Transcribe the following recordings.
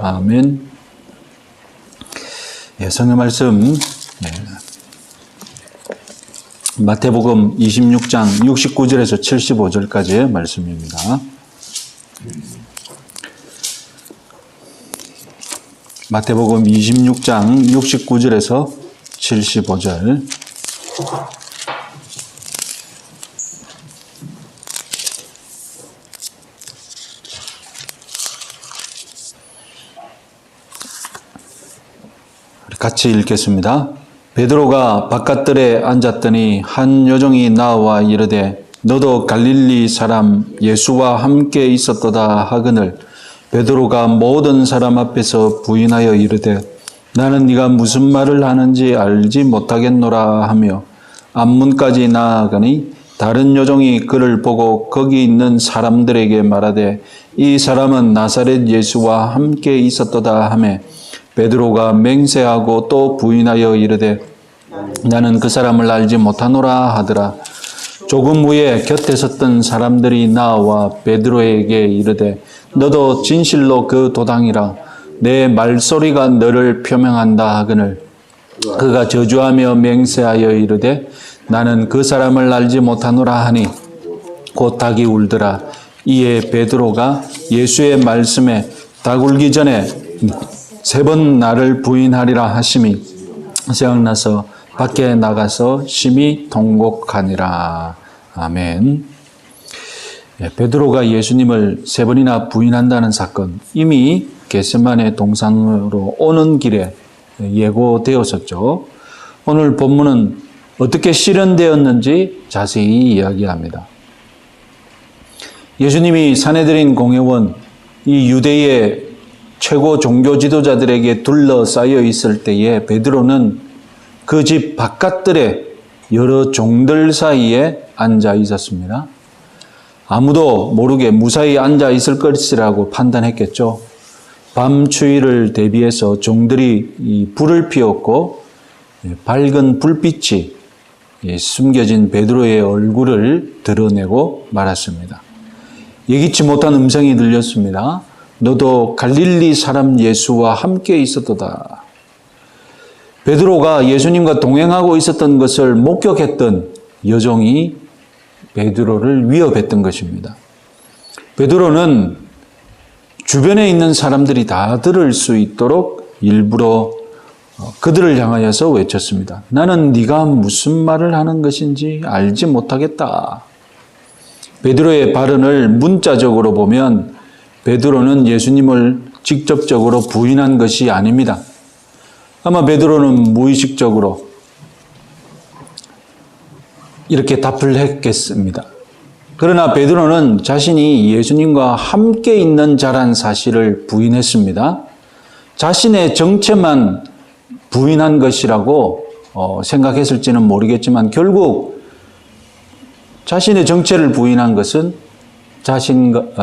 아멘. 예, 성경 말씀 마태복음 26장 69절에서 75절까지의 말씀입니다. 마태복음 26장 69절에서 75절. 같이 읽겠습니다. 베드로가 바깥들에 앉았더니 한 여종이 나와 이르되 너도 갈릴리 사람 예수와 함께 있었도다 하거늘 베드로가 모든 사람 앞에서 부인하여 이르되 나는 네가 무슨 말을 하는지 알지 못하겠노라 하며 앞문까지 나아가니 다른 여종이 그를 보고 거기 있는 사람들에게 말하되 이 사람은 나사렛 예수와 함께 있었도다 하며 베드로가 맹세하고 또 부인하여 이르되 나는 그 사람을 알지 못하노라 하더라. 조금 후에 곁에 섰던 사람들이 나와 베드로에게 이르되 너도 진실로 그 도당이라 내 말소리가 너를 표명한다 하거늘 그가 저주하며 맹세하여 이르되 나는 그 사람을 알지 못하노라 하니 곧 닭이 울더라. 이에 베드로가 예수의 말씀에 닭 울기 전에 3번 나를 부인하리라 하심이 생각나서 밖에 나가서 심히 통곡하니라. 아멘. 베드로가 예수님을 3번이나 부인한다는 사건, 이미 겟세마네 동산으로 오는 길에 예고되었었죠. 오늘 본문은 어떻게 실현되었는지 자세히 이야기합니다. 예수님이 산헤드린 공회원, 이 유대의 최고 종교 지도자들에게 둘러싸여 있을 때에 베드로는 그 집 바깥들에 여러 종들 사이에 앉아 있었습니다. 아무도 모르게 무사히 앉아 있을 것이라고 판단했겠죠. 밤 추위를 대비해서 종들이 이 불을 피웠고 밝은 불빛이 숨겨진 베드로의 얼굴을 드러내고 말았습니다. 예기치 못한 음성이 들렸습니다. 너도 갈릴리 사람 예수와 함께 있었도다. 베드로가 예수님과 동행하고 있었던 것을 목격했던 여종이 베드로를 위협했던 것입니다. 베드로는 주변에 있는 사람들이 다 들을 수 있도록 일부러 그들을 향하여서 외쳤습니다. 나는 네가 무슨 말을 하는 것인지 알지 못하겠다. 베드로의 발언을 문자적으로 보면 베드로는 예수님을 직접적으로 부인한 것이 아닙니다. 아마 베드로는 무의식적으로 이렇게 답을 했겠습니다. 그러나 베드로는 자신이 예수님과 함께 있는 자란 사실을 부인했습니다. 자신의 정체만 부인한 것이라고 생각했을지는 모르겠지만 결국 자신의 정체를 부인한 것은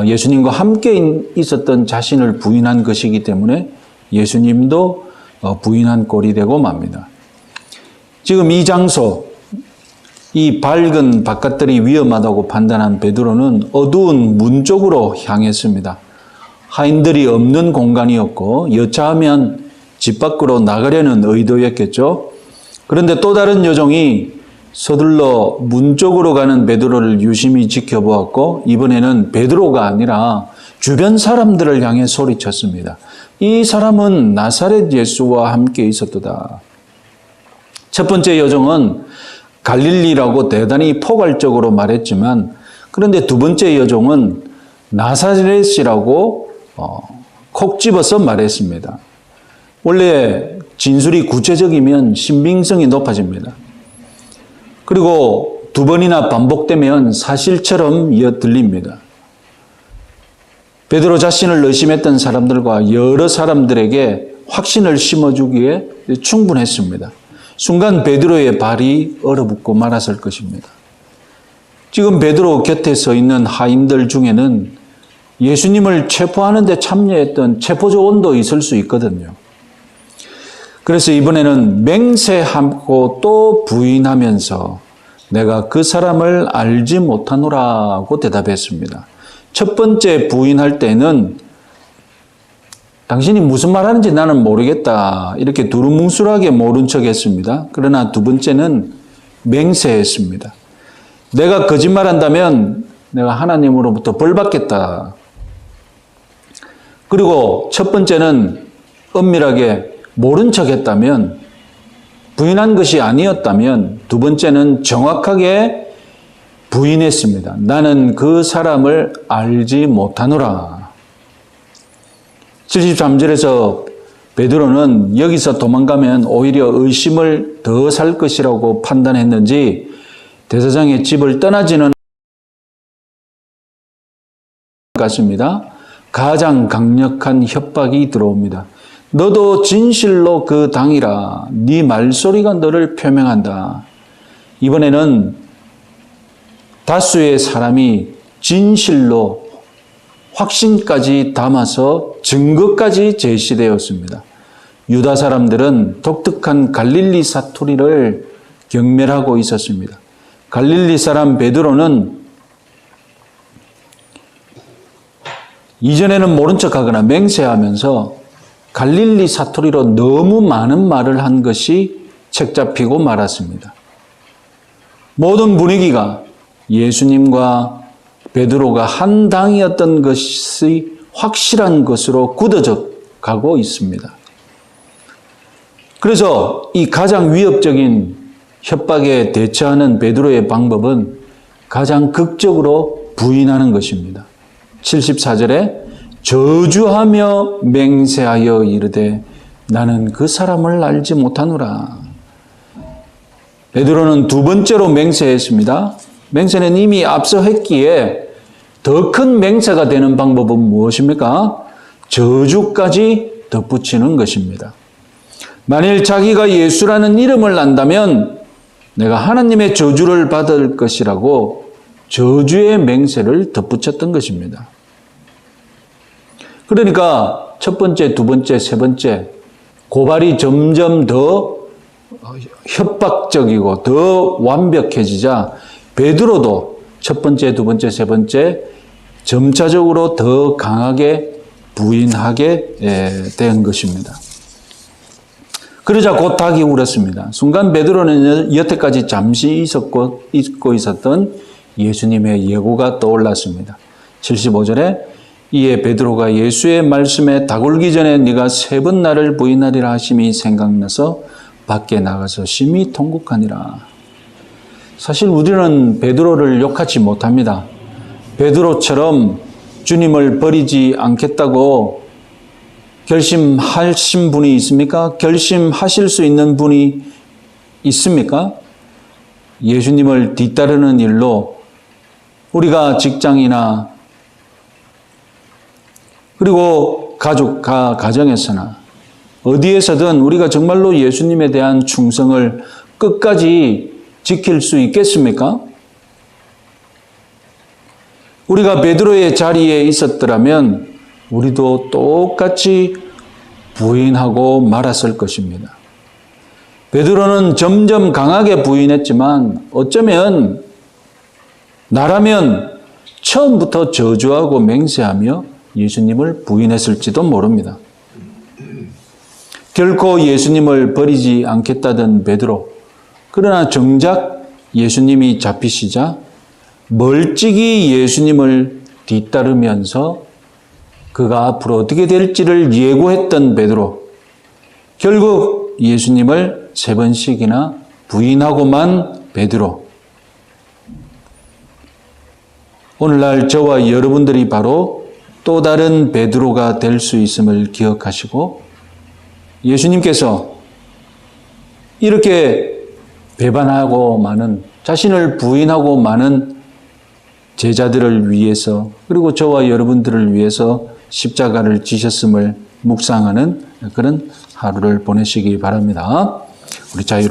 예수님과 함께 있었던 자신을 부인한 것이기 때문에 예수님도 부인한 꼴이 되고 맙니다. 지금 이 장소, 이 밝은 바깥들이 위험하다고 판단한 베드로는 어두운 문 쪽으로 향했습니다. 하인들이 없는 공간이었고 여차하면 집 밖으로 나가려는 의도였겠죠. 그런데 또 다른 여종이 서둘러 문 쪽으로 가는 베드로를 유심히 지켜보았고 이번에는 베드로가 아니라 주변 사람들을 향해 소리쳤습니다. 이 사람은 나사렛 예수와 함께 있었도다. 첫 번째 여종은 갈릴리라고 대단히 포괄적으로 말했지만 그런데 두 번째 여종은 나사렛이라고 콕 집어서 말했습니다. 원래 진술이 구체적이면 신빙성이 높아집니다. 그리고 두 번이나 반복되면 사실처럼 들립니다. 베드로 자신을 의심했던 사람들과 여러 사람들에게 확신을 심어주기에 충분했습니다. 순간 베드로의 발이 얼어붙고 말았을 것입니다. 지금 베드로 곁에 서 있는 하인들 중에는 예수님을 체포하는 데 참여했던 체포조원도 있을 수 있거든요. 그래서 이번에는 맹세하고 또 부인하면서 내가 그 사람을 알지 못하노라고 대답했습니다. 첫 번째 부인할 때는 당신이 무슨 말하는지 나는 모르겠다. 이렇게 두루뭉술하게 모른 척했습니다. 그러나 두 번째는 맹세했습니다. 내가 거짓말한다면 내가 하나님으로부터 벌 받겠다. 그리고 첫 번째는 은밀하게 모른 척했다면, 부인한 것이 아니었다면, 두 번째는 정확하게 부인했습니다. 나는 그 사람을 알지 못하노라. 73절에서 베드로는 여기서 도망가면 오히려 의심을 더 살 것이라고 판단했는지 대제사장의 집을 떠나지는 같습니다. 가장 강력한 협박이 들어옵니다. 너도 진실로 그 당이라. 네 말소리가 너를 표명한다. 이번에는 다수의 사람이 진실로 확신까지 담아서 증거까지 제시되었습니다. 유다 사람들은 독특한 갈릴리 사투리를 경멸하고 있었습니다. 갈릴리 사람 베드로는 이전에는 모른 척하거나 맹세하면서 갈릴리 사투리로 너무 많은 말을 한 것이 책잡히고 말았습니다. 모든 분위기가 예수님과 베드로가 한 당이었던 것이 확실한 것으로 굳어져 가고 있습니다. 그래서 이 가장 위협적인 협박에 대처하는 베드로의 방법은 가장 극적으로 부인하는 것입니다. 74절에 저주하며 맹세하여 이르되 나는 그 사람을 알지 못하노라. 베드로는 두 번째로 맹세했습니다. 맹세는 이미 앞서 했기에 더 큰 맹세가 되는 방법은 무엇입니까? 저주까지 덧붙이는 것입니다. 만일 자기가 예수라는 이름을 안다면 내가 하나님의 저주를 받을 것이라고 저주의 맹세를 덧붙였던 것입니다. 그러니까 첫 번째, 두 번째, 세 번째 고발이 점점 더 협박적이고 더 완벽해지자 베드로도 첫 번째, 두 번째, 세 번째 점차적으로 더 강하게 부인하게 된 것입니다. 그러자 곧 닭이 울었습니다. 순간 베드로는 여태까지 잠시 잊고 있었던 예수님의 예고가 떠올랐습니다. 75절에 이에 베드로가 예수의 말씀에 닭 울기 전에 네가 3번 나를 부인하리라 하심이 생각나서 밖에 나가서 심히 통곡하니라. 사실 우리는 베드로를 욕하지 못합니다. 베드로처럼 주님을 버리지 않겠다고 결심하신 분이 있습니까? 결심하실 수 있는 분이 있습니까? 예수님을 뒤따르는 일로 우리가 직장이나 그리고 가정에서나 어디에서든 우리가 정말로 예수님에 대한 충성을 끝까지 지킬 수 있겠습니까? 우리가 베드로의 자리에 있었더라면 우리도 똑같이 부인하고 말았을 것입니다. 베드로는 점점 강하게 부인했지만 어쩌면 나라면 처음부터 저주하고 맹세하며 예수님을 부인했을지도 모릅니다. 결코 예수님을 버리지 않겠다던 베드로. 그러나 정작 예수님이 잡히시자 멀찍이 예수님을 뒤따르면서 그가 앞으로 어떻게 될지를 예고했던 베드로. 결국 예수님을 3번씩이나 부인하고만 베드로. 오늘날 저와 여러분들이 바로 또 다른 베드로가 될 수 있음을 기억하시고 예수님께서 이렇게 배반하고 많은 자신을 부인하고 많은 제자들을 위해서 그리고 저와 여러분들을 위해서 십자가를 지셨음을 묵상하는 그런 하루를 보내시기 바랍니다. 우리 자유롭게